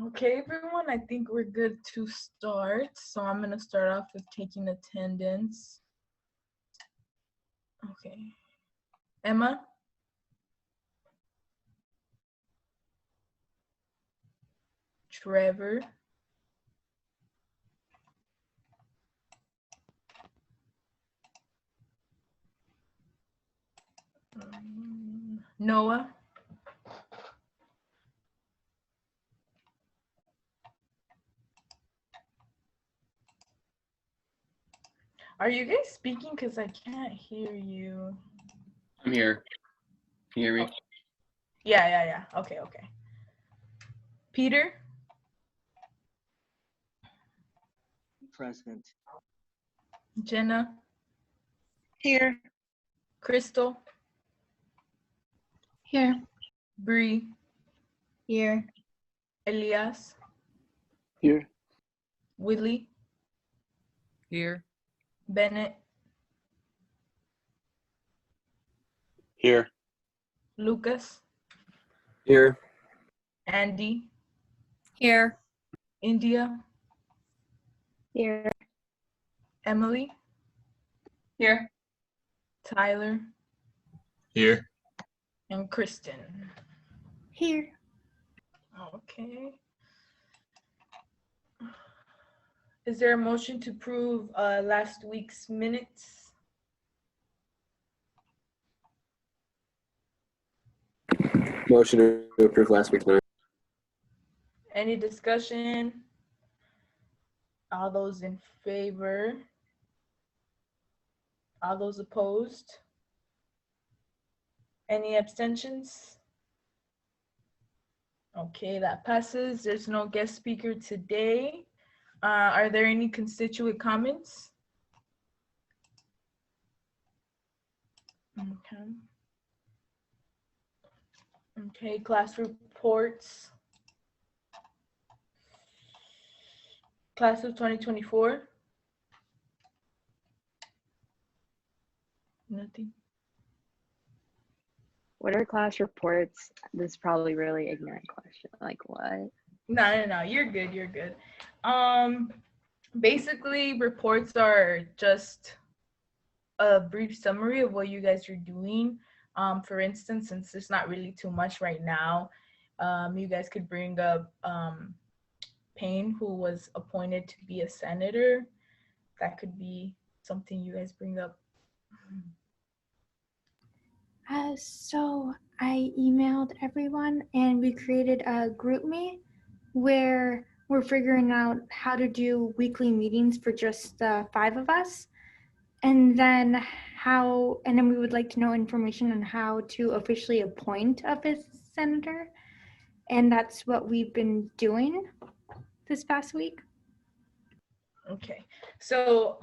Okay, everyone, I think we're good to start. So I'm going to start off with taking attendance. Okay. Emma? Trevor? Noah? Are you guys speaking? Because I can't hear you. I'm here. Can you hear me? Oh. Yeah. Okay. Peter? Present. Jenna? Here. Crystal? Here. Bree? Here. Elias? Here. Willie? Here. Bennett? Here. Lucas? Here. Andy? Here. India? Here. Emily? Here. Tyler? Here. And Kristen? Here. Okay. Is there a motion to approve last week's minutes? Motion to approve last week's minutes. Any discussion? All those in favor? All those opposed? Any abstentions? Okay, that passes. There's no guest speaker today. Are there any constituent comments? Okay. Okay, class reports. Class of 2024. Nothing. What are class reports? This is probably really ignorant question. Like what? No. You're good. Basically, reports are just a brief summary of what you guys are doing. For instance, since there's not really too much right now, you guys could bring up Payne, who was appointed to be a senator. That could be something you guys bring up. So I emailed everyone and we created a group me where we're figuring out how to do weekly meetings for just the 5 of us. And then we would like to know information on how to officially appoint a fifth senator. And that's what we've been doing this past week. Okay, so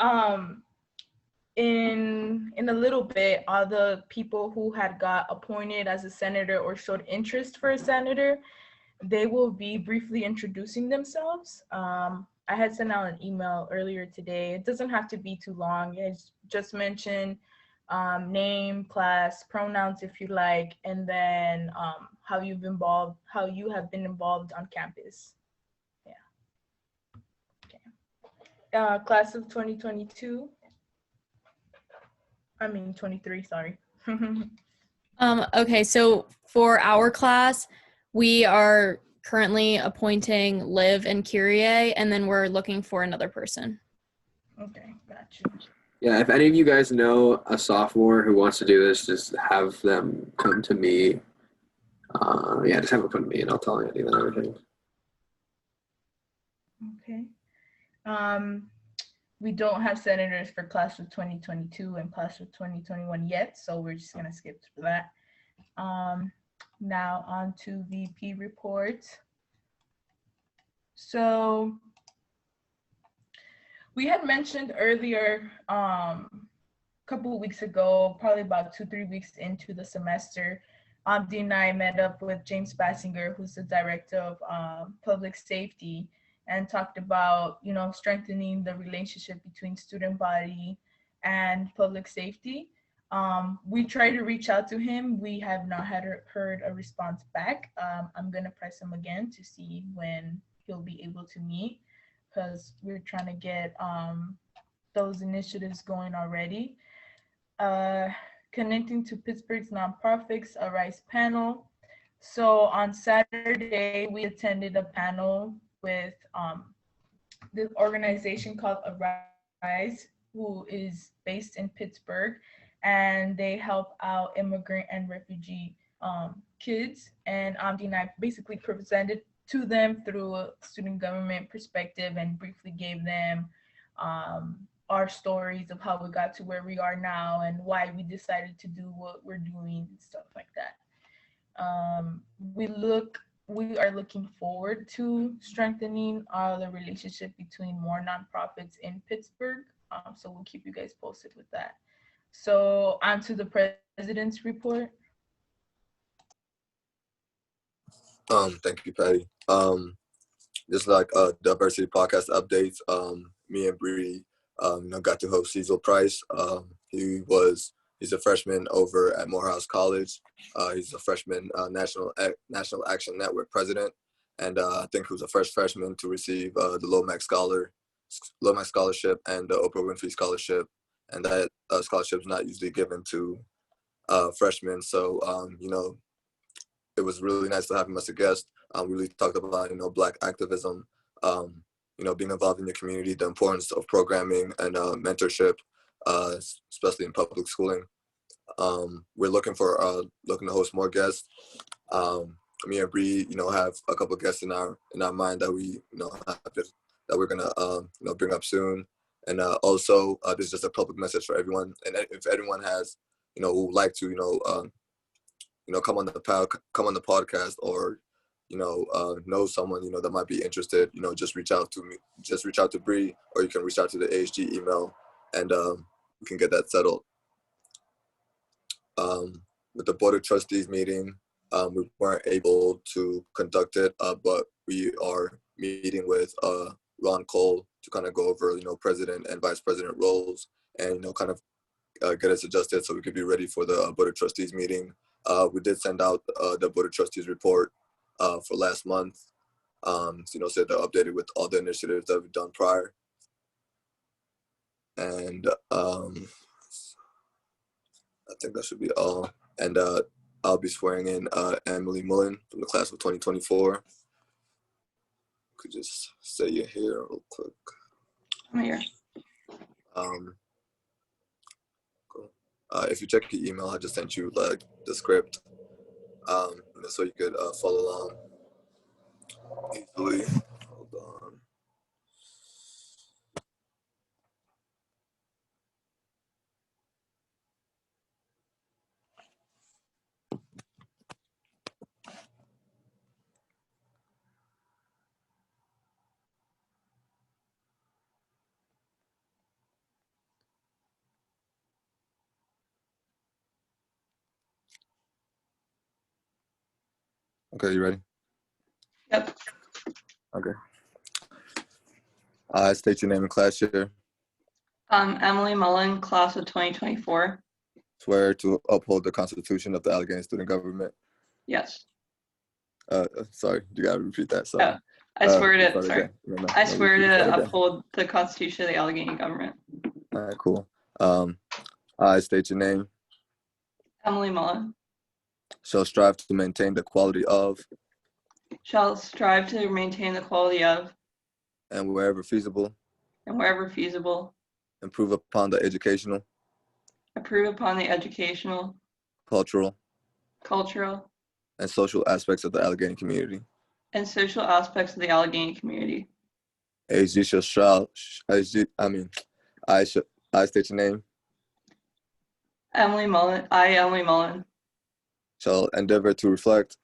in a little bit, all the people who had got appointed as a senator or showed interest for a senator, they will be briefly introducing themselves. I had sent out an email earlier today. It doesn't have to be too long. I just mention name, class, pronouns if you like, and then how you have been involved on campus. Yeah. Okay. Class of 2022. 23, sorry. Okay, so for our class, we are currently appointing Liv and Kyrie, and then we're looking for another person. Okay, gotcha. Yeah, if any of you guys know a sophomore who wants to do this, just have them come to me. Just have them come to me and I'll tell Andy then everything. Okay. We don't have senators for class of 2022 and class of 2021 yet, so we're just gonna skip through that. Now on to VP report. So we had mentioned earlier, a couple of weeks ago, probably about 2-3 weeks into the semester, Abdi and I met up with James Bassinger, who's the director of public safety, and talked about, strengthening the relationship between student body and public safety. We tried to reach out to him. We have not heard a response back. I'm gonna press him again to see when he'll be able to meet, because we're trying to get those initiatives going already. Connecting to Pittsburgh's nonprofits, Arise panel. So on Saturday, we attended a panel with this organization called Arise, who is based in Pittsburgh, and they help out immigrant and refugee kids. And Amdi and I basically presented to them through a student government perspective and briefly gave them our stories of how we got to where we are now and why we decided to do what we're doing and stuff like that. We are looking forward to strengthening the relationship between more nonprofits in Pittsburgh. So we'll keep you guys posted with that. So on to the president's report. Thank you, Patty. Just like diversity podcast updates, me and Bree, got to host Cecil Price. He's a freshman over at Morehouse College. He's a freshman National Action Network president, and I think he was the first freshman to receive the Lomax Scholarship and the Oprah Winfrey Scholarship, and that scholarship is not usually given to freshmen. So it was really nice to have him as a guest. We really talked about Black activism, being involved in your community, the importance of programming and mentorship, especially in public schooling. We're looking to host more guests. Me and Bree, have a couple of guests in our mind that we that we're gonna bring up soon. And also, this is just a public message for everyone. And if anyone has who would like to come on the podcast, or know someone that might be interested, just reach out to me. Just reach out to Bree, or you can reach out to the AHG email, and we can get that settled. With the Board of Trustees meeting, we weren't able to conduct it, but we are meeting with Ron Cole to kind of go over, president and vice president roles, and kind of get us adjusted so we could be ready for the Board of Trustees meeting. We did send out the Board of Trustees report for last month, so they're updated with all the initiatives that we've done prior. And I think that should be all. And I'll be swearing in Emily Mullen from the class of 2024. Could just say you're here real quick. I'm here. Cool. If you check your email, I just sent you the script, so you could follow along easily. Hold on. Okay, you ready? Yep. Okay. State your name and class year. Emily Mullen, class of 2024. Swear to uphold the Constitution of the Allegheny Student Government. Yes. Sorry, you gotta repeat that. Sorry. Oh, I swear to. Sorry. Sorry. No, I swear repeat that to again. uphold the Constitution of the Allegheny government. All right, cool. I state your name. Emily Mullen. Shall strive to maintain the quality of, Shall strive to maintain the quality of, and wherever feasible, and wherever feasible, improve upon the educational, improve upon the educational, cultural, cultural, and social aspects of the Allegheny community. and social aspects of the Allegheny community. I state your name. Emily Mullen. I, Emily Mullen, Shall endeavor to reflect,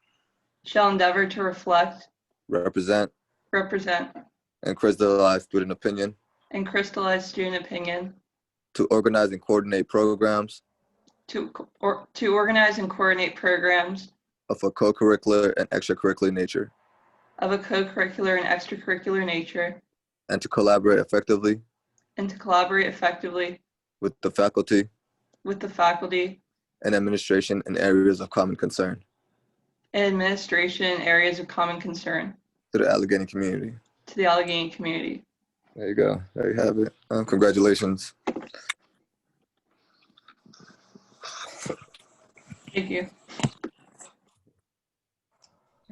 shall endeavor to reflect, represent, represent, and crystallize student opinion, and crystallize student opinion, to organize and coordinate programs to organize and coordinate programs of a co-curricular and extracurricular nature, of a co-curricular and extracurricular nature, and to collaborate effectively and to collaborate effectively with the faculty, with the faculty and administration in areas of common concern and administration areas of common concern to the Allegheny community. to the Allegheny community. There you go. There you have it. Congratulations. Thank you.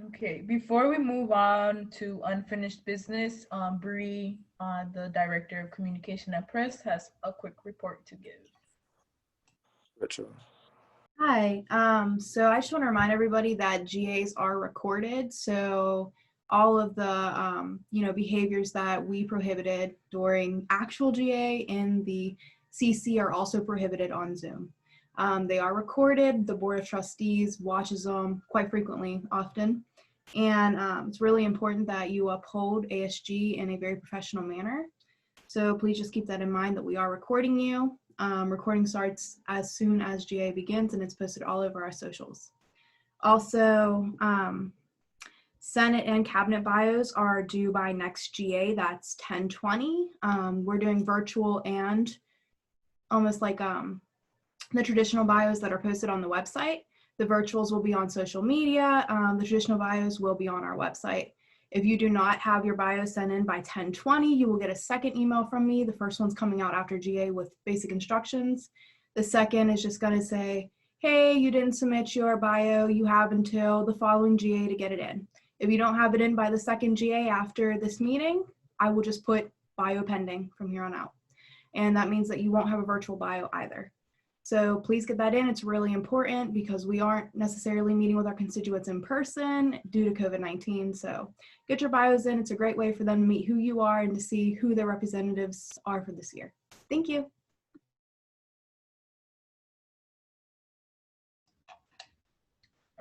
Okay, before we move on to unfinished business, Bree, the Director of Communication and Press, has a quick report to give. Retro. Hi. So I just want to remind everybody that GAs are recorded. So all of the behaviors that we prohibited during actual GA in the CC are also prohibited on Zoom. They are recorded. The Board of Trustees watches them quite frequently, often. And it's really important that you uphold ASG in a very professional manner. So please just keep that in mind that we are recording you. Recording starts as soon as GA begins and it's posted all over our socials. Also, Senate and Cabinet bios are due by next GA, that's 10/20. We're doing virtual and almost like the traditional bios that are posted on the website. The virtuals will be on social media. The traditional bios will be on our website. If you do not have your bio sent in by 10/20, you will get a second email from me. The first one's coming out after GA with basic instructions. The second is just going to say, hey, you didn't submit your bio. You have until the following GA to get it in. If you don't have it in by the second GA after this meeting, I will just put bio pending from here on out. And that means that you won't have a virtual bio either. So please get that in. It's really important because we aren't necessarily meeting with our constituents in person due to COVID-19. So get your bios in. It's a great way for them to meet who you are and to see who their representatives are for this year. Thank you.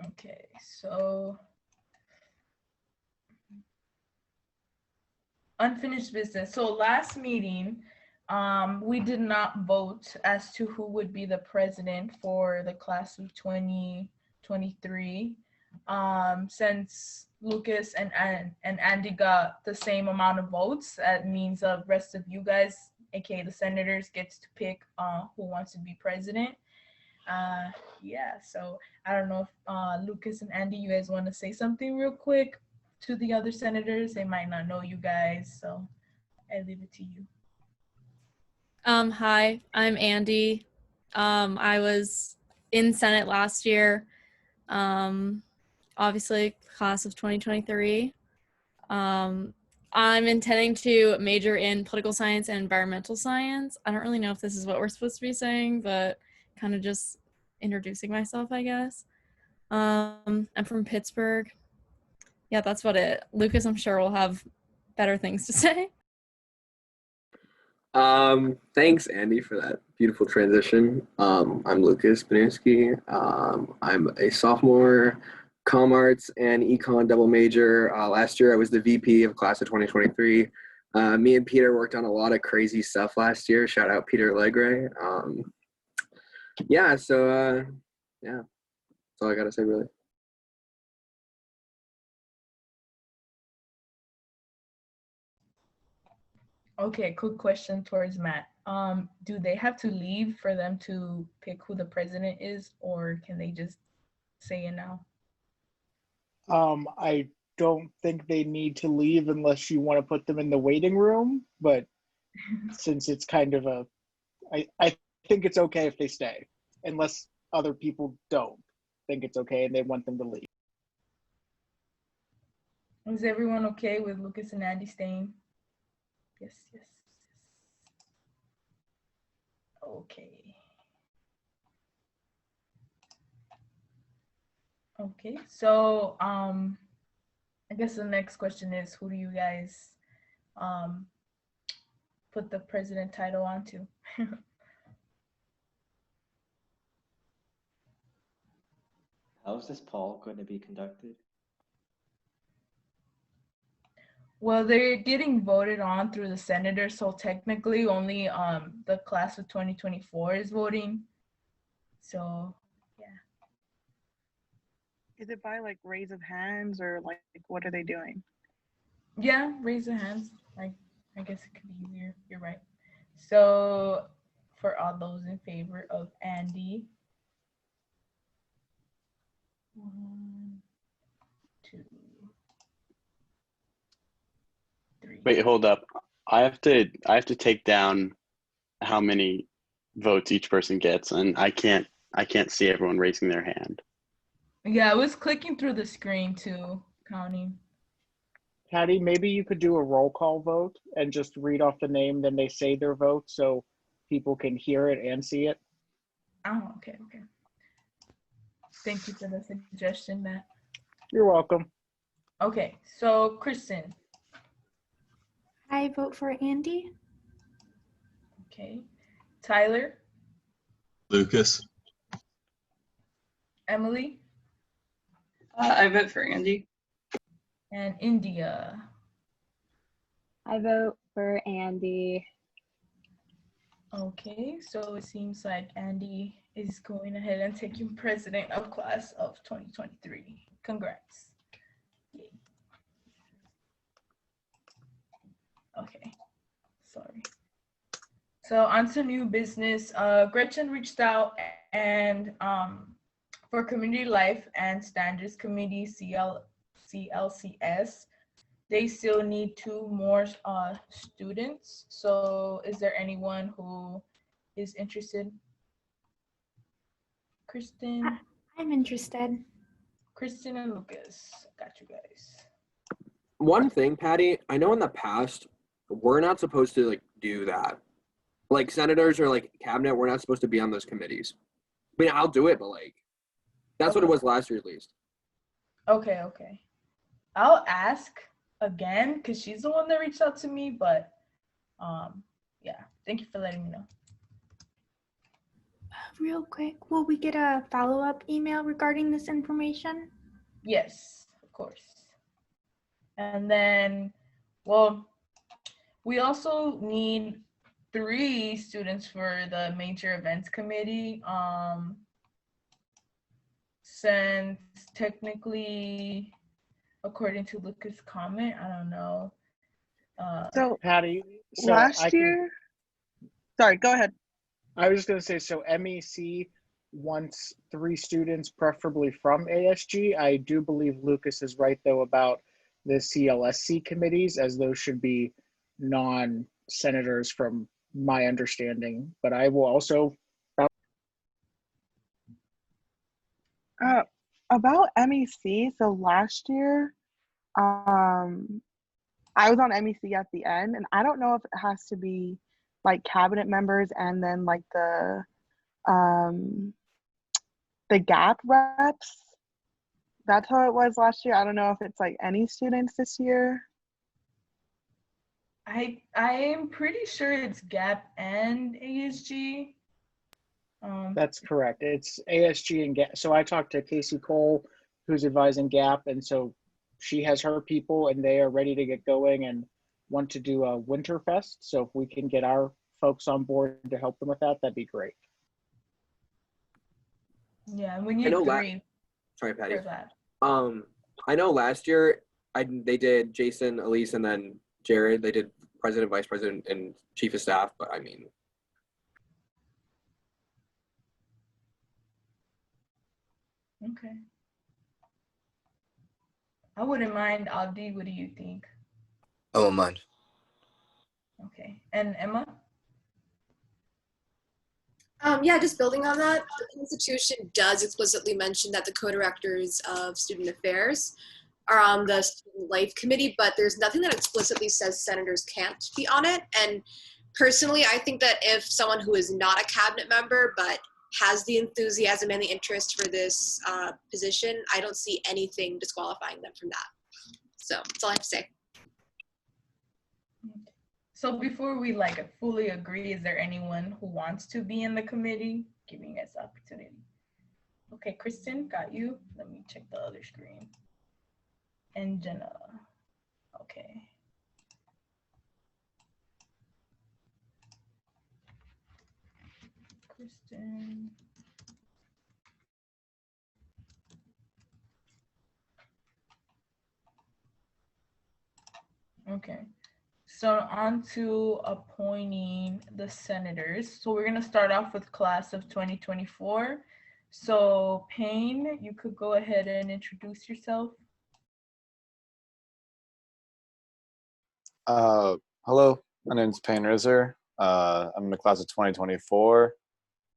Okay, so unfinished business. So last meeting, we did not vote as to who would be the president for the class of 2023. Since Lucas and Andy got the same amount of votes, that means the rest of you guys, aka the senators, gets to pick who wants to be president. Yeah, so I don't know if Lucas and Andy, you guys want to say something real quick to the other senators. They might not know you guys, so I leave it to you. Hi, I'm Andy. I was in Senate last year. Obviously, class of 2023. I'm intending to major in political science and environmental science. I don't really know if this is what we're supposed to be saying, but kind of just introducing myself, I guess. I'm from Pittsburgh. Yeah, that's about it. Lucas, I'm sure, will have better things to say. Thanks, Andy, for that beautiful transition. I'm Lucas Baniewski. I'm a sophomore, comm arts and econ double major. Last year, I was the VP of class of 2023. Me and Peter worked on a lot of crazy stuff last year. Shout out Peter Legre. Yeah, so yeah, that's all I gotta say, really. Okay, quick question towards Matt. Do they have to leave for them to pick who the president is, or can they just say it now? I don't think they need to leave unless you want to put them in the waiting room, but since it's kind of I think it's okay if they stay, unless other people don't think it's okay and they want them to leave. Is everyone okay with Lucas and Andy staying? Yes, yes. Okay. Okay, so I guess the next question is, who do you guys put the president title onto? How is this poll going to be conducted? Well, they're getting voted on through the senator, so technically only the class of 2024 is voting. So yeah. Is it by like raise of hands or like what are they doing? Yeah, raise your hands. I guess it could be easier. You're right. So for all those in favor of Andy. 1, 2, 3. Wait, hold up. I have to take down how many votes each person gets, and I can't see everyone raising their hand. Yeah, I was clicking through the screen too, counting. Patty, maybe you could do a roll call vote and just read off the name, then they say their vote so people can hear it and see it. Oh, okay. Thank you for the suggestion, Matt. You're welcome. Okay, so Kristen. I vote for Andy. Okay. Tyler. Lucas. Emily. I vote for Andy. And India. I vote for Andy. Okay, so it seems like Andy is going ahead and taking president of class of 2023. Congrats. Yay. Okay, sorry. So on to new business. Gretchen reached out and for Community Life and Standards Committee, CLCS, they still need 2 more students. So is there anyone who is interested? Kristen? I'm interested. Kristen and Lucas, got you guys. One thing, Patty, I know in the past, we're not supposed to like do that. Like senators or like cabinet, we're not supposed to be on those committees. I mean, I'll do it, but like, that's what it was last year at least. Okay. I'll ask again because she's the one that reached out to me, but yeah, thank you for letting me know. Real quick, will we get a follow-up email regarding this information? Yes, of course. And then, well, we also need 3 students for the major events committee. Since technically, according to Lucas' comment, I don't know. So Patty, so last year, sorry, go ahead. I was just going to say, so MEC wants 3 students, preferably from ASG. I do believe Lucas is right, though, about the CLSC committees, as those should be non-senators from my understanding. But I will also... About MEC, so last year, I was on MEC at the end, and I don't know if it has to be like cabinet members and then like the GAP reps. That's how it was last year. I don't know if it's like any students this year. I am pretty sure it's GAP and ASG. That's correct. It's ASG and GAP. So I talked to Casey Cole, who's advising GAP, and so she has her people, and they are ready to get going and want to do a Winterfest. So if we can get our folks on board to help them with that, that'd be great. Yeah, and we need 3. Sorry, Patty. For that. I know last year they did Jason, Elise, and then Jared. They did president, vice president, and chief of staff. But I mean, Okay. I wouldn't mind. Abdi, what do you think? I won't mind. Okay. And Emma? Yeah, just building on that, the Constitution does explicitly mention that the co-directors of student affairs are on the student life committee, but there's nothing that explicitly says senators can't be on it. And personally, I think that if someone who is not a cabinet member but has the enthusiasm and the interest for this position, I don't see anything disqualifying them from that. So that's all I have to say. So before we like fully agree, is there anyone who wants to be in the committee? Giving us opportunity. Okay, Kristen, got you. Let me check the other screen. And Jenna. Okay. Kristen. Okay. So on to appointing the senators. So we're gonna start off with class of 2024. So Payne, you could go ahead and introduce yourself. Hello, my name is Payne Rizzer. I'm in the class of 2024,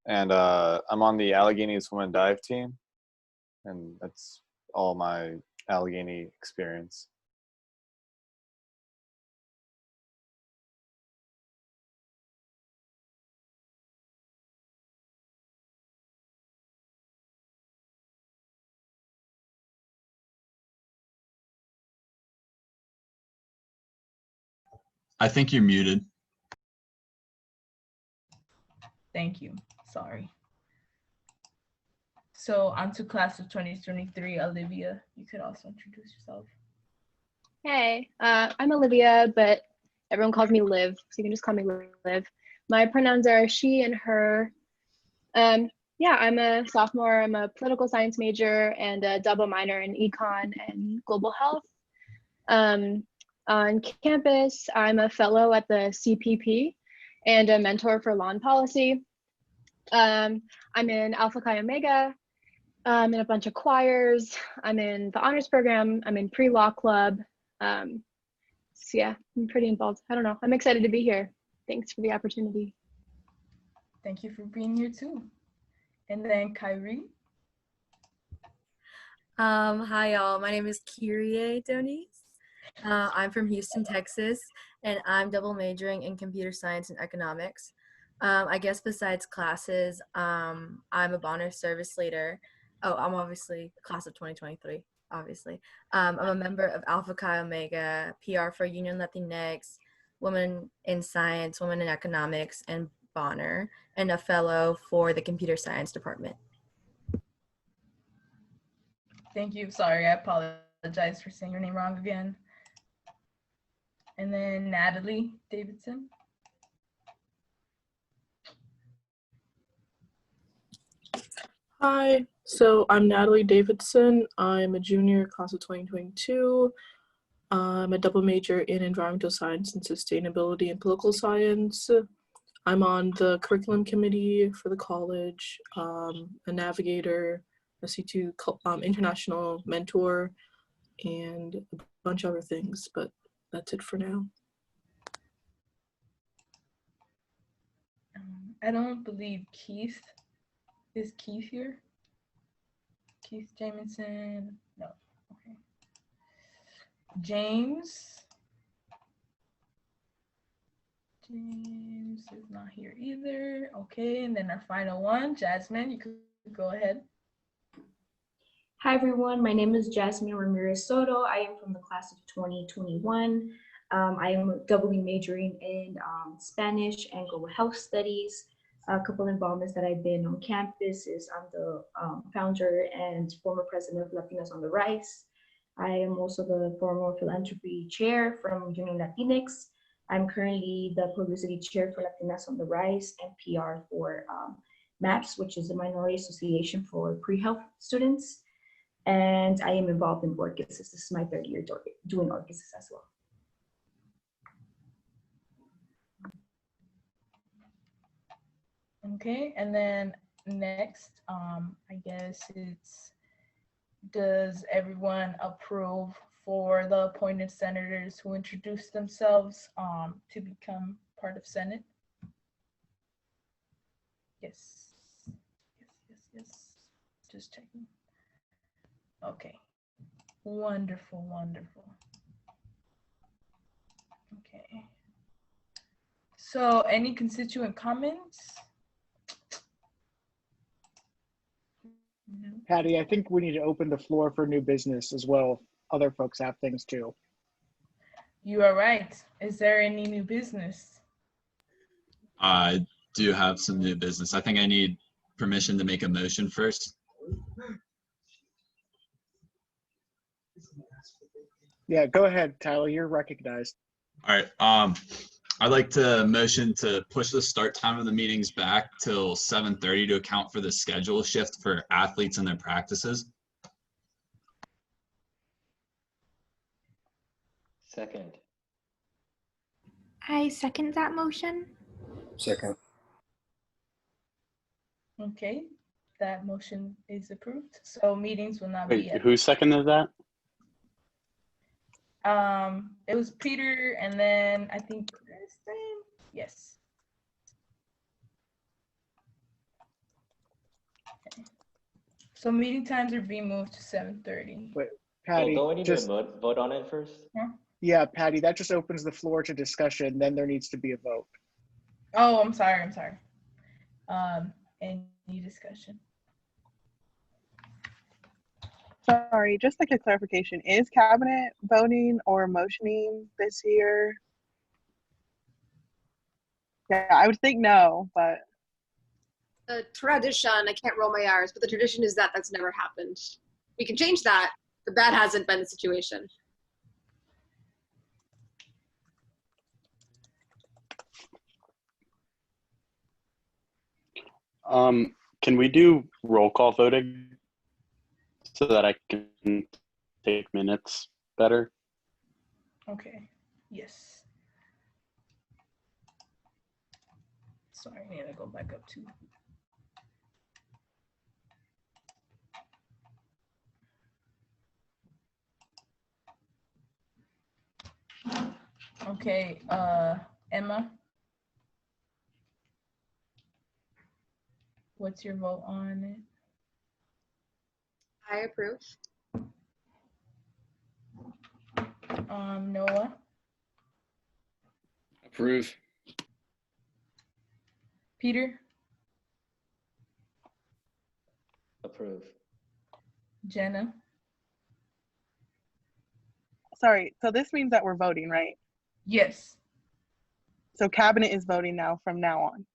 and I'm on the Allegheny Swim and Dive team, and that's all my Allegheny experience. I think you're muted. Thank you. Sorry. So on to class of 2023, Olivia, you could also introduce yourself. Hey, I'm Olivia, but everyone calls me Liv, so you can just call me Liv. My pronouns are she and her. Yeah, I'm a sophomore. I'm a political science major and a double minor in econ and global health. On campus, I'm a fellow at the CPP and a mentor for law and policy. I'm in Alpha Chi Omega. I'm in a bunch of choirs. I'm in the honors program. I'm in pre-law club. So yeah, I'm pretty involved. I don't know. I'm excited to be here. Thanks for the opportunity. Thank you for being here too. And then Kyrie. Hi y'all, my name is Kyrie Doniz. I'm from Houston, Texas, and I'm double majoring in computer science and economics. I guess besides classes, I'm a Bonner service leader. Oh, I'm obviously class of 2023, obviously. I'm a member of Alpha Chi Omega, PR for Union Latinx, Women in Science, Women in Economics, and Bonner, and a fellow for the computer science department. Thank you. Sorry, I apologize for saying your name wrong again. And then Natalie Davidson. Hi, so I'm Natalie Davidson. I'm a junior, class of 2022. I'm a double major in environmental science and sustainability and political science. I'm on the curriculum committee for the college, a navigator, a C2 international mentor, and a bunch of other things, but that's it for now. I don't believe Keith. Is Keith here? Keith Jamison? No. Okay. James. James is not here either. Okay, and then our final one, Jasmine, you could go ahead. Hi everyone, my name is Jasmine Ramirez Soto. I am from the class of 2021. I am doubly majoring in Spanish and global health studies. A couple involvements that I've been on campus is I'm the founder and former president of Latinas on the Rise. I am also the former philanthropy chair from Union Latinx. I'm currently the publicity chair for Latinas on the Rise and PR for MAPS, which is the Minority Association for Pre-Health Students. And I am involved in Orchis. This is my third year doing Orchis as well. Okay, and then next, I guess it's, does everyone approve for the appointed senators who introduced themselves to become part of Senate? Yes, yes. Just checking. Okay, wonderful. Okay. So any constituent comments? No. Patty, I think we need to open the floor for new business as well. Other folks have things too. You are right. Is there any new business? I do have some new business. I think I need permission to make a motion first. Yeah, go ahead, Tyler. You're recognized. All right. I'd like to motion to push the start time of the meetings back till 7:30 to account for the schedule shift for athletes and their practices. Second. I second that motion. Second. Okay, that motion is approved. So meetings will not Wait, be at, who seconded that? it was Peter and then I think Kristen. Yes. Okay. So meeting times are being moved to 7:30. Wait, Patty, Don't we need just to vote on it first? yeah, Patty, that just opens the floor to discussion. Then there needs to be a vote. Oh, I'm sorry. Any discussion? Sorry, just like a clarification, is cabinet voting or motioning this year? Yeah, I would think no, but The tradition, I can't roll my R's, but the tradition is that that's never happened. We can change that, but that hasn't been the situation. Can we do roll call voting so that I can take minutes better? Okay. Yes. Sorry, I need to go back up too. Okay, Emma, what's your vote on it? I approve. Noah, Approve. Peter, Approve. Jenna, sorry. So this means that we're voting, right? yes. So cabinet is voting now from now on.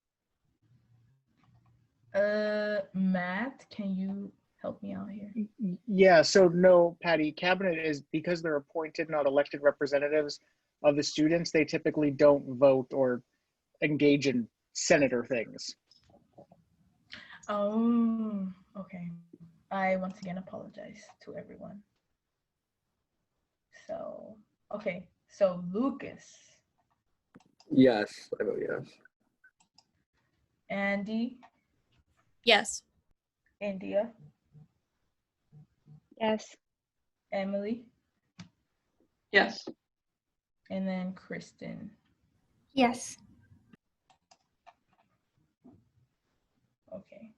Matt, can you help me out here? Yeah, so no, Patty, cabinet is, because they're appointed, not elected representatives of the students, they typically don't vote or engage in senator things. Oh, okay. I once again apologize to everyone. So, okay. So Lucas, Yes, I vote yes. Andy, Yes. India, Yes. Emily, Yes. and then Kristen. Yes. Okay.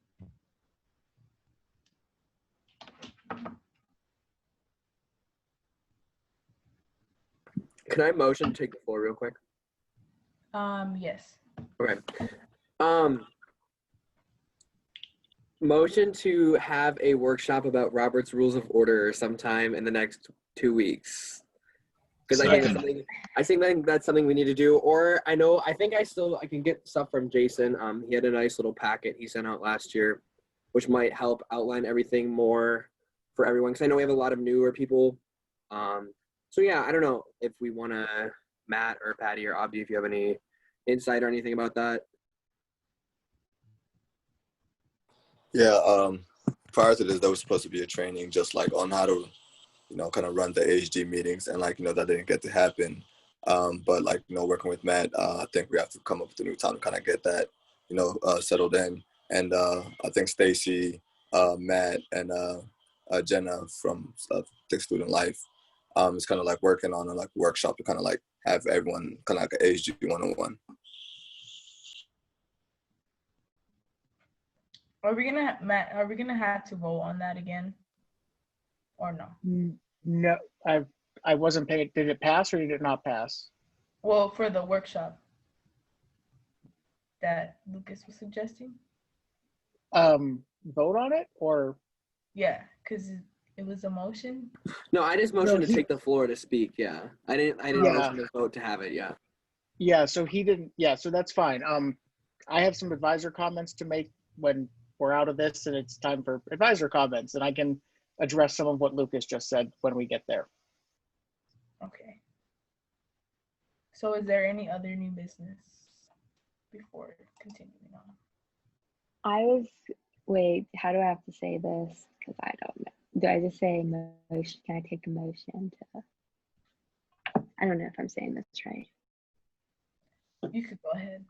Can I motion to take the floor real quick? Yes. Okay. Motion to have a workshop about Robert's Rules of Order sometime in the next 2 weeks. Because I think that's something we need to do. Or I think I can get stuff from Jason. He had a nice little packet he sent out last year, which might help outline everything more for everyone. Because I know we have a lot of newer people. So yeah, I don't know if we want to, Matt or Patty or Abby, if you have any insight or anything about that. Yeah, prior to this, there was supposed to be a training just like on how to, kind of run the AHG meetings, and that didn't get to happen. But working with Matt, I think we have to come up with a new time to kind of get that, settled in. And I think Stacy, Matt, and Jenna from Thick Student Life is kind of like working on a workshop to kind of like have everyone kind of like an AHG 101. Are we gonna, Matt? Are we gonna have to vote on that again, or no? No, I wasn't paying. Did it pass or did it not pass? Well, for the workshop that Lucas was suggesting. Vote on it or? Yeah, because it was a motion. No, I just motioned to take the floor to speak. Yeah, I didn't motion to vote to have it. Yeah. Yeah, so he didn't. Yeah, so that's fine. I have some advisor comments to make when we're out of this, and it's time for advisor comments, and I can address some of what Lucas just said when we get there. Okay. So is there any other new business before continuing on? Wait, how do I have to say this? Because I don't know. Do I just say motion? Can I take a motion to? I don't know if I'm saying this right. You could go ahead.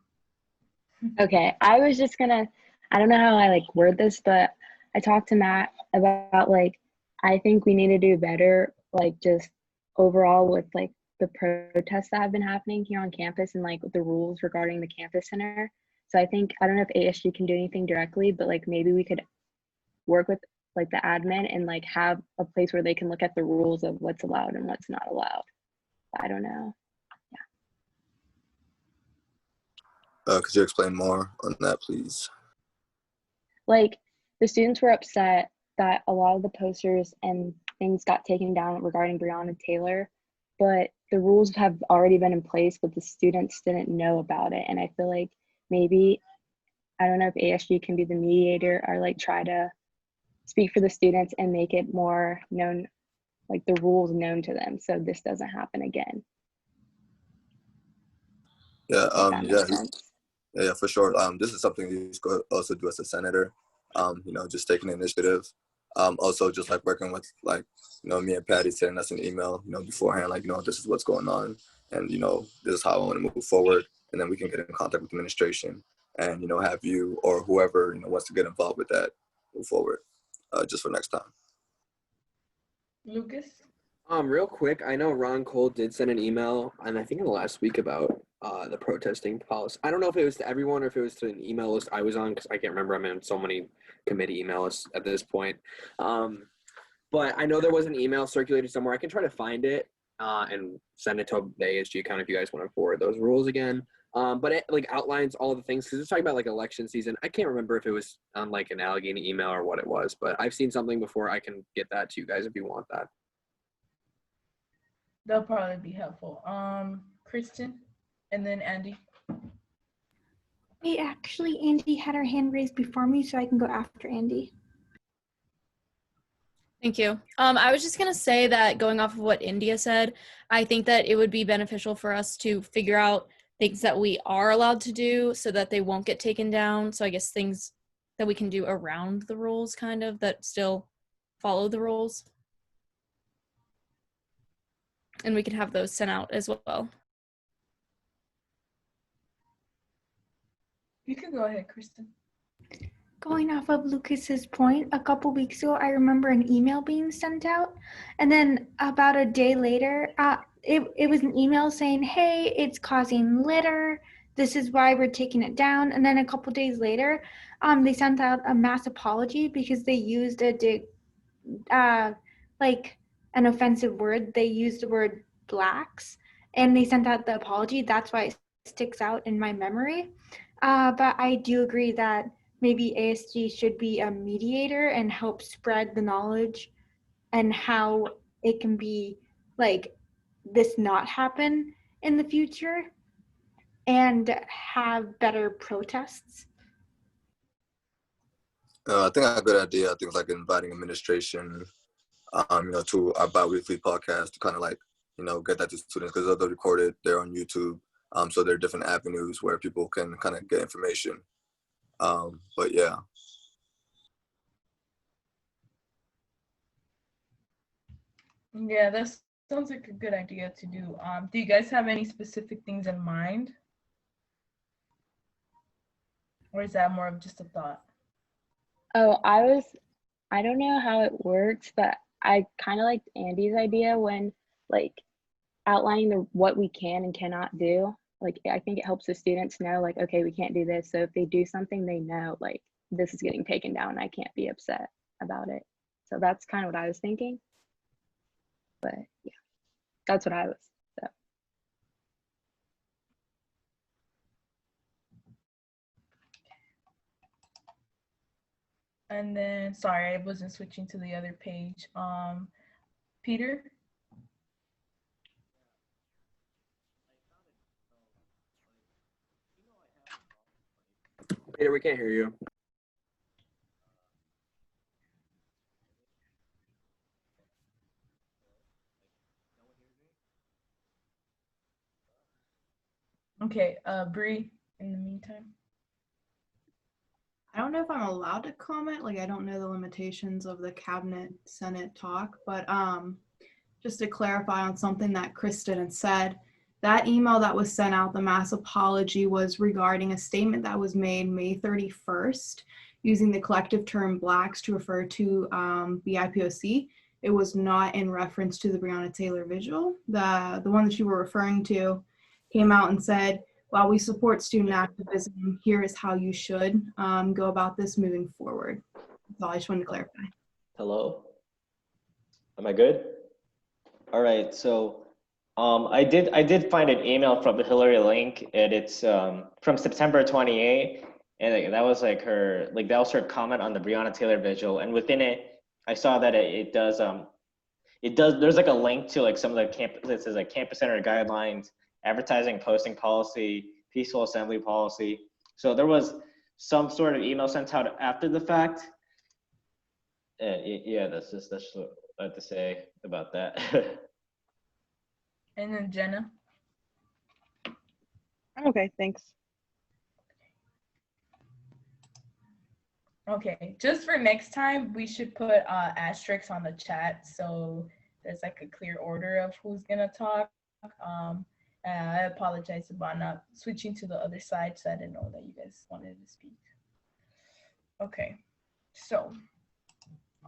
Okay, I was just gonna, I don't know how I like word this, but I talked to Matt about like, I think we need to do better, like just overall with like the protests that have been happening here on campus and like the rules regarding the campus center. So I think, I don't know if ASG can do anything directly, but like maybe we could work with like the admin and like have a place where they can look at the rules of what's allowed and what's not allowed. I don't know. Could you explain more on that, please? Like the students were upset that a lot of the posters and things got taken down regarding Breonna Taylor, but the rules have already been in place, but the students didn't know about it. And I feel like maybe, I don't know if ASG can be the mediator or like try to speak for the students and make it more known, like the rules known to them, so this doesn't happen again. Yeah, If that makes sense. yeah, for sure. This is something you could also do as a senator. You know, just taking initiative. Also, just like working with like, you know, me and Patty sending us an email, you know, beforehand, like, you know, this is what's going on, and you know, this is how I want to move forward, and then we can get in contact with administration, and you know, have you or whoever you know wants to get involved with that move forward, just for next time. Lucas? Real quick, I know Ron Cole did send an email, and I think in the last week about the protesting policy. I don't know if it was to everyone or if it was to an email list I was on, because I can't remember. I'm in so many committee email lists at this point. But I know there was an email circulated somewhere. I can try to find it and send it to the ASG account if you guys want to forward those rules again. But it like outlines all the things, because it's talking about like election season. I can't remember if it was on like an Allegheny email or what it was, but I've seen something before. I can get that to you guys if you want that. That'll probably be helpful. Kristen, and then Andy. Wait, actually, Andy had her hand raised before me, so I can go after Andy. Thank you. I was just going to say that going off of what India said, I think that it would be beneficial for us to figure out things that we are allowed to do so that they won't get taken down. So I guess things that we can do around the rules kind of that still follow the rules. And we can have those sent out as well. You can go ahead, Kristen. Going off of Lucas's point, a couple weeks ago, I remember an email being sent out, and then about a day later, it was an email saying, "Hey, it's causing litter. This is why we're taking it down." And then a couple days later, they sent out a mass apology because they used like an offensive word. They used the word blacks, and they sent out the apology. That's why it sticks out in my memory. But I do agree that maybe ASG should be a mediator and help spread the knowledge and how it can be like this not happen in the future and have better protests. I think a good idea. I think it's like inviting administration, you know, to our bi-weekly podcast to kind of like, you know, get that to students, because they're recorded, they're on YouTube. So there are different avenues where people can kind of get information. But yeah. Yeah, that sounds like a good idea to do. Do you guys have any specific things in mind? Or is that more of just a thought? Oh, I don't know how it works, but I kind of liked Andy's idea when like outlining what we can and cannot do. Like, I think it helps the students know like, okay, we can't do this. So if they do something, they know like this is getting taken down. I can't be upset about it. So that's kind of what I was thinking. But yeah, that's what I was. So. And then, sorry, I wasn't switching to the other page. Peter? Peter, we can't hear you. Okay, Bree, in the meantime. I don't know if I'm allowed to comment. Like, I don't know the limitations of the Cabinet Senate talk, but just to clarify on something that Kristen had said, That email that was sent out, the mass apology, was regarding a statement that was made May 31st using the collective term Blacks to refer to BIPOC. It was not in reference to the Breonna Taylor vigil. The one that you were referring to came out and said, while we support student activism, here is how you should go about this moving forward. That's all I just wanted to clarify. Hello? Am I good? All right, so I did find an email from Hillary Link, and it's from September 28, and that was like her comment on the Breonna Taylor vigil, and within it, I saw that it does there's like a link to like some of the campuses, like campus center guidelines, advertising, posting policy, peaceful assembly policy. So there was some sort of email sent out after the fact. Yeah, that's what I have to say about that. And then Jenna. Okay, thanks. Okay, just for next time, we should put asterisks on the chat so there's like a clear order of who's gonna talk. I apologize about not switching to the other side, so I didn't know that you guys wanted to speak. Okay, so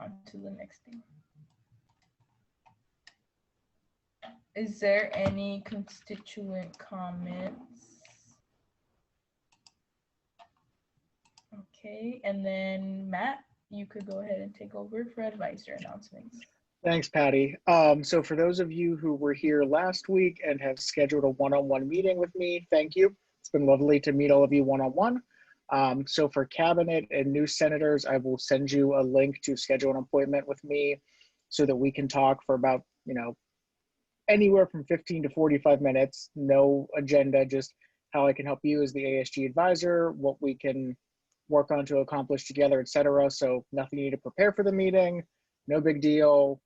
on to the next thing. Is there any constituent comments? Okay, and then Matt, you could go ahead and take over for advisor announcements. Thanks, Patty. So for those of you who were here last week and have scheduled a one-on-one meeting with me, thank you. It's been lovely to meet all of you one-on-one. So for cabinet and new senators, I will send you a link to schedule an appointment with me so that we can talk for about, anywhere from 15 to 45 minutes, no agenda, just how I can help you as the ASG advisor, what we can work on to accomplish together, etc. So nothing you need to prepare for the meeting, no big deal,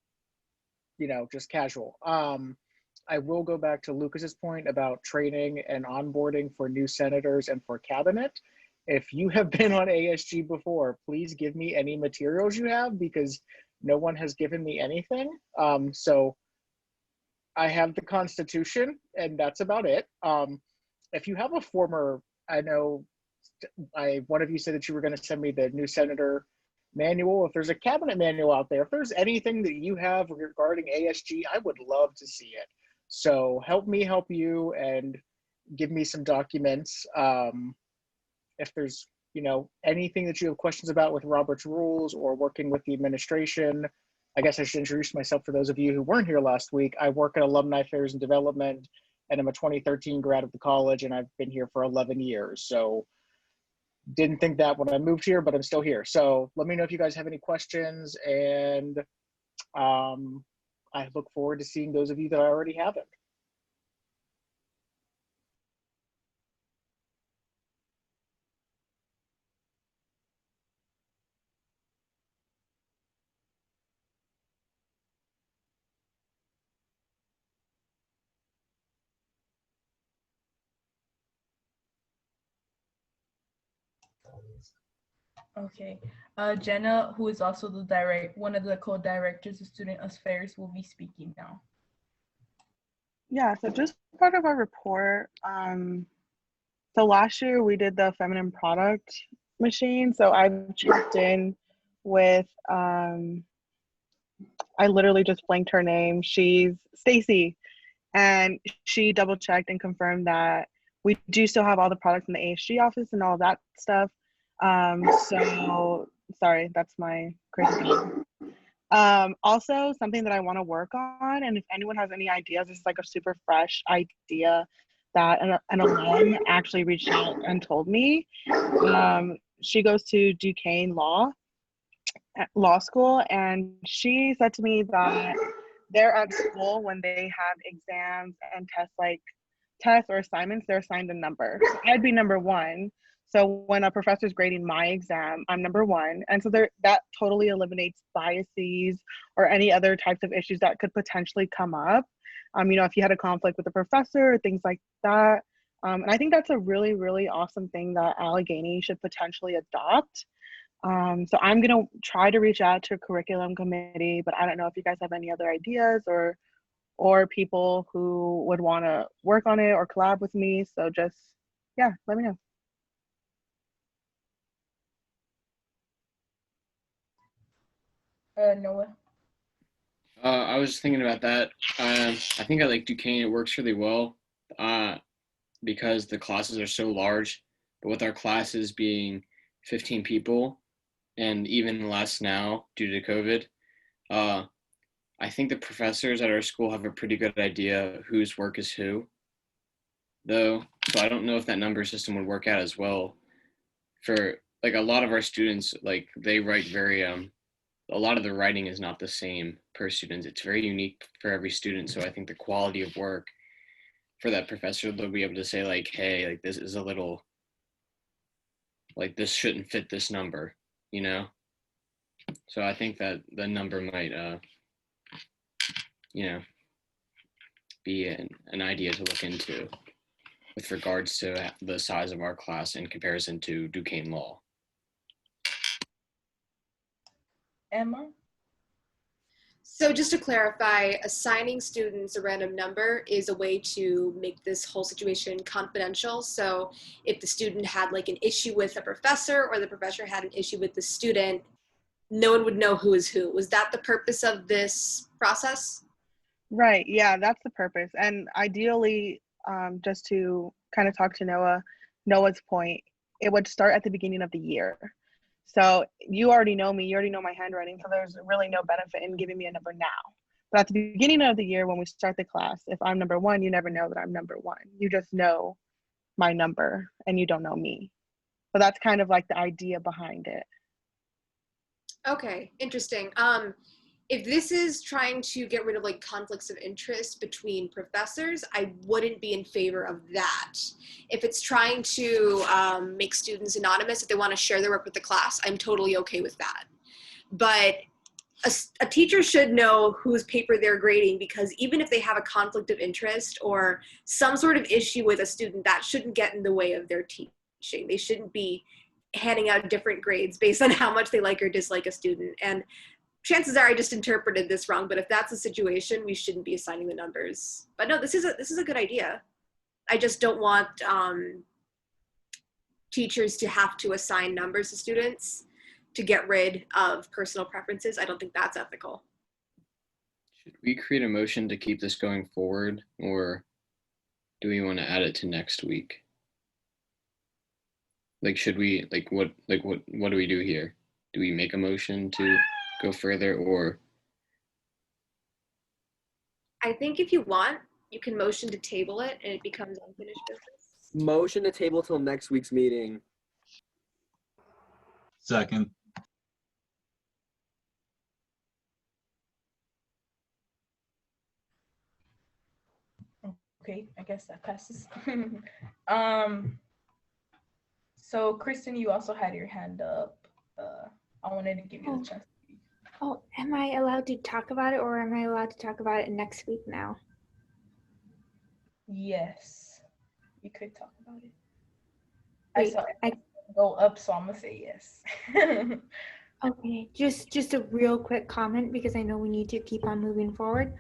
just casual. I will go back to Lucas's point about training and onboarding for new senators and for cabinet. If you have been on ASG before, please give me any materials you have because no one has given me anything. So I have the Constitution and that's about it. If you have a former, I know one of you said that you were going to send me the new senator manual. If there's a cabinet manual out there, if there's anything that you have regarding ASG, I would love to see it. So help me help you and give me some documents. If there's, anything that you have questions about with Robert's rules or working with the administration, I guess I should introduce myself for those of you who weren't here last week. I work at Alumni Affairs and Development, and I'm a 2013 grad of the college, and I've been here for 11 years. So didn't think that when I moved here, but I'm still here. So let me know if you guys have any questions, and I look forward to seeing those of you that I already haven't. Okay, Jenna, who is also one of the co-directors of Student Affairs, will be speaking now. Yeah, so just part of our report. So last year we did the feminine product machine. So I've checked in with, I literally just blanked her name. She's Stacy, and she double checked and confirmed that we do still have all the products in the ASG office and all that stuff. So sorry, that's my crazy dog. Also something that I want to work on, and if anyone has any ideas, this is like a super fresh idea that an alum actually reached out and told me. She goes to Duquesne Law School, and she said to me that they're at school when they have exams and tests or assignments, they're assigned a number. So I'd be number 1. So when a professor's grading my exam, I'm number 1. And so that totally eliminates biases or any other types of issues that could potentially come up. If you had a conflict with a professor or things like that. And I think that's a really, really awesome thing that Allegheny should potentially adopt. So I'm gonna try to reach out to a curriculum committee, but I don't know if you guys have any other ideas or or people who would want to work on it or collab with me. So just, yeah, let me know. Noah. I was thinking about that. I think at like Duquesne, it works really well because the classes are so large. But with our classes being 15 people and even less now due to COVID, I think the professors at our school have a pretty good idea whose work is who, though. So I don't know if that number system would work out as well for like a lot of our students. Like they write very a lot of the writing is not the same per student. It's very unique for every student. So I think the quality of work for that professor, they'll be able to say like, hey, like this is a little, like this shouldn't fit this number, you know? So I think that the number might, you know, be an idea to look into with regards to the size of our class in comparison to Duquesne Law. Emma? So just to clarify, assigning students a random number is a way to make this whole situation confidential. So if the student had like an issue with a professor or the professor had an issue with the student, no one would know who is who. Was that the purpose of this process? Right. Yeah, that's the purpose. And ideally, just to kind of talk to Noah's point, it would start at the beginning of the year. So you already know me, you already know my handwriting, so there's really no benefit in giving me a number now. But at the beginning of the year, when we start the class, if I'm number one, you never know that I'm number one. You just know my number and you don't know me. So that's kind of like the idea behind it. Okay, interesting. If this is trying to get rid of like conflicts of interest between professors, I wouldn't be in favor of that. If it's trying to make students anonymous, if they want to share their work with the class, I'm totally okay with that. But a teacher should know whose paper they're grading, because even if they have a conflict of interest or some sort of issue with a student, that shouldn't get in the way of their teaching. They shouldn't be handing out different grades based on how much they like or dislike a student. And chances are I just interpreted this wrong, but if that's the situation, we shouldn't be assigning the numbers. But no, this is a good idea. I just don't want teachers to have to assign numbers to students to get rid of personal preferences. I don't think that's ethical. Should we create a motion to keep this going forward, or do we want to add it to next week? Like, should we, what do we do here? Do we make a motion to go further, or? I think if you want, you can motion to table it and it becomes unfinished business. Motion to table till next week's meeting. Second. Okay, I guess that passes. So Kristen, you also had your hand up. I wanted to give you the chance. Oh, am I allowed to talk about it, or am I allowed to talk about it next week now? Yes, you could talk about it. Wait, I saw it go up, so I'm gonna say yes. Okay, just a real quick comment, because I know we need to keep on moving forward.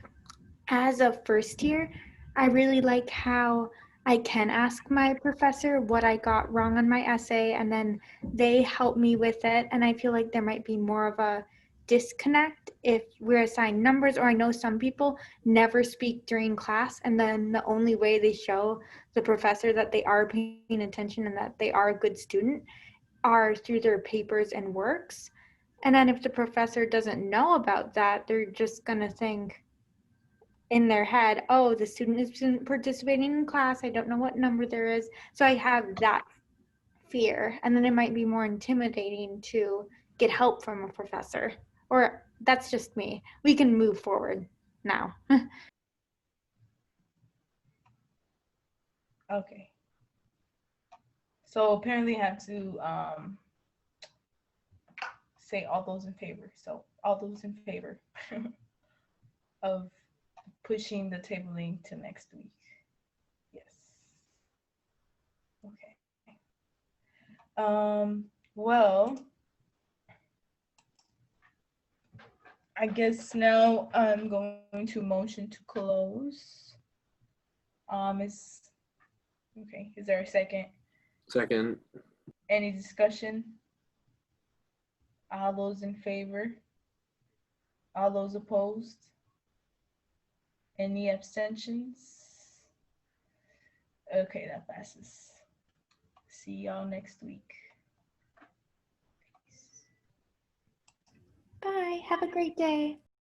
As a first year, I really like how I can ask my professor what I got wrong on my essay, and then they help me with it. And I feel like there might be more of a disconnect if we're assigned numbers, or I know some people never speak during class, and then the only way they show the professor that they are paying attention and that they are a good student are through their papers and works. And then if the professor doesn't know about that, they're just gonna think in their head, oh, the student isn't participating in class, I don't know what number there is. So I have that fear, and then it might be more intimidating to get help from a professor. Or that's just me. We can move forward now. Okay. So apparently I have to say all those in favor. So all those in favor of pushing the tabling to next week. Yes. Okay. Well, I guess now I'm going to motion to close. Is there a second? Second. Any discussion? All those in favor? All those opposed? Any abstentions? Okay, that passes. See y'all next week. Bye. Have a great day.